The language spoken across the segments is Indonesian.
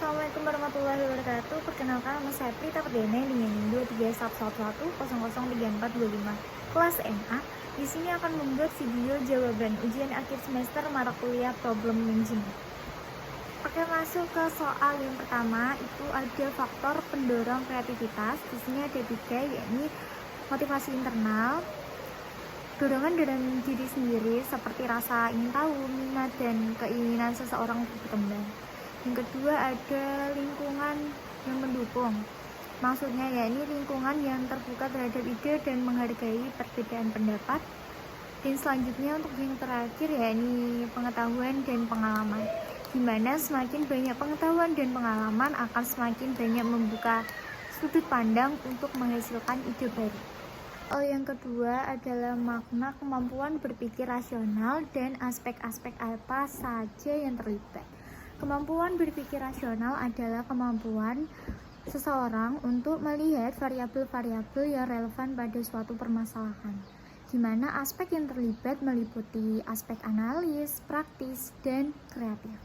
Assalamualaikum warahmatullahi wabarakatuh. Perkenalkan, nama saya Prita Perdana dengan NIM 23111003425 kelas MA. Di sini akan membuat video jawaban ujian akhir semester mata kuliah problem management. Oke, masuk ke soal yang pertama, itu ada faktor pendorong kreativitas. Di sini ada 3, yakni motivasi internal, dorongan dalam diri sendiri seperti rasa ingin tahu, minat, dan keinginan seseorang untuk berkembang. Yang kedua ada lingkungan yang mendukung. Maksudnya yakni lingkungan yang terbuka terhadap ide dan menghargai perbedaan pendapat. Dan selanjutnya untuk yang terakhir yakni pengetahuan dan pengalaman. Dimana semakin banyak pengetahuan dan pengalaman akan semakin banyak membuka sudut pandang untuk menghasilkan ide baru. Yang kedua adalah makna kemampuan berpikir rasional dan aspek-aspek apa saja yang terlibat. Kemampuan berpikir rasional adalah kemampuan seseorang untuk melihat variabel-variabel yang relevan pada suatu permasalahan, di mana aspek yang terlibat meliputi aspek analis, praktis, dan kreatif.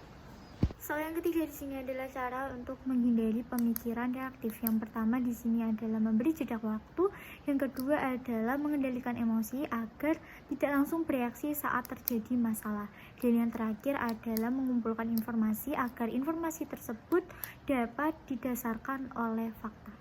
Soal yang ketiga di sini adalah cara untuk menghindari pemikiran reaktif. Yang pertama di sini adalah memberi jeda waktu. Yang kedua adalah mengendalikan emosi agar tidak langsung bereaksi saat terjadi masalah. Dan yang terakhir adalah mengumpulkan informasi agar informasi tersebut dapat didasarkan oleh fakta.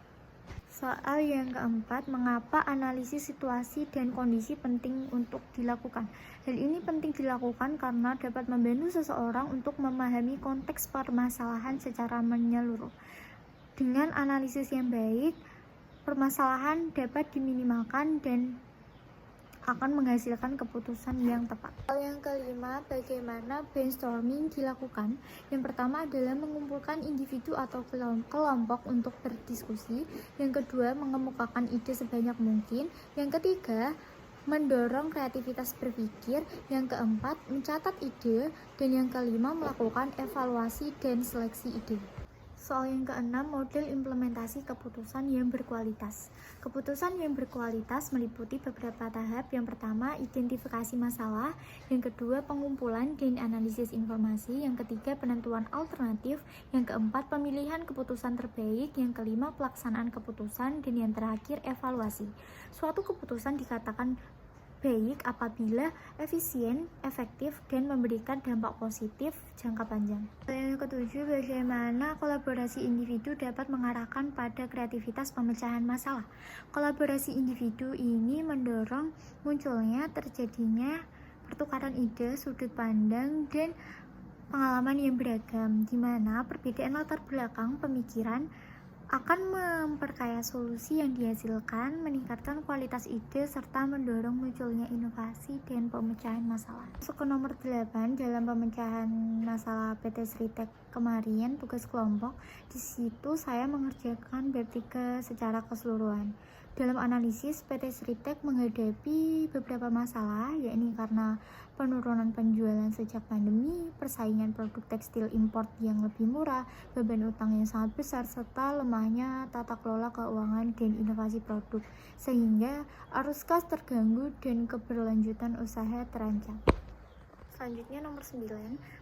Soal yang keempat, mengapa analisis situasi dan kondisi penting untuk dilakukan? Hal ini penting dilakukan karena dapat membantu seseorang untuk memahami konteks permasalahan secara menyeluruh. Dengan analisis yang baik, permasalahan dapat diminimalkan dan akan menghasilkan keputusan yang tepat. Yang kelima, bagaimana brainstorming dilakukan? Yang pertama adalah mengumpulkan individu atau kelompok untuk berdiskusi. Yang kedua, mengemukakan ide sebanyak mungkin. Yang ketiga, mendorong kreativitas berpikir. Yang keempat, mencatat ide. Dan yang kelima, melakukan evaluasi dan seleksi ide. Soal yang keenam, model implementasi keputusan yang berkualitas. Keputusan yang berkualitas meliputi beberapa tahap. Yang pertama, identifikasi masalah. Yang kedua, pengumpulan dan analisis informasi. Yang ketiga, penentuan alternatif. Yang keempat, pemilihan keputusan terbaik. Yang kelima, pelaksanaan keputusan. Dan yang terakhir, evaluasi. Suatu keputusan dikatakan baik apabila efisien, efektif, dan memberikan dampak positif jangka panjang. Yang ketujuh, bagaimana kolaborasi individu dapat mengarahkan pada kreativitas pemecahan masalah. Kolaborasi individu ini mendorong munculnya terjadinya pertukaran ide, sudut pandang, dan pengalaman yang beragam, di mana perbedaan latar belakang pemikiran akan memperkaya solusi yang dihasilkan, meningkatkan kualitas ide, serta mendorong munculnya inovasi dan pemecahan masalah. Masuk ke nomor 8, dalam pemecahan masalah PT Sritek kemarin, tugas kelompok, di situ saya mengerjakan bab 3 secara keseluruhan. Dalam analisis, PT Sritek menghadapi beberapa masalah, yakni karena penurunan penjualan sejak pandemi, persaingan produk tekstil import yang lebih murah, beban utang yang sangat besar, serta lemahnya tata kelola keuangan dan inovasi produk, sehingga arus kas terganggu dan keberlanjutan usaha terancam. Selanjutnya nomor 9,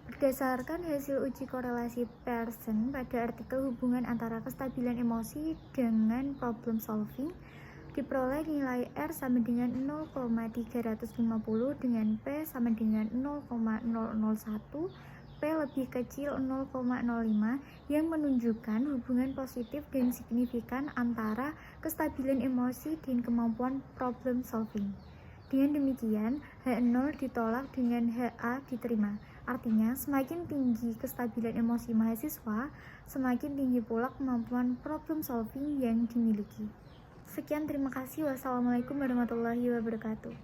berdasarkan hasil uji korelasi Pearson pada artikel hubungan antara kestabilan emosi dengan problem solving, diperoleh nilai R sama dengan 0,350 dengan P sama dengan 0,001, P lebih kecil 0,05, yang menunjukkan hubungan positif dan signifikan antara kestabilan emosi dan kemampuan problem solving. Dengan demikian, H0 ditolak dengan HA diterima. Artinya, semakin tinggi kestabilan emosi mahasiswa, semakin tinggi pula kemampuan problem solving yang dimiliki. Sekian, terima kasih. Wassalamualaikum warahmatullahi wabarakatuh.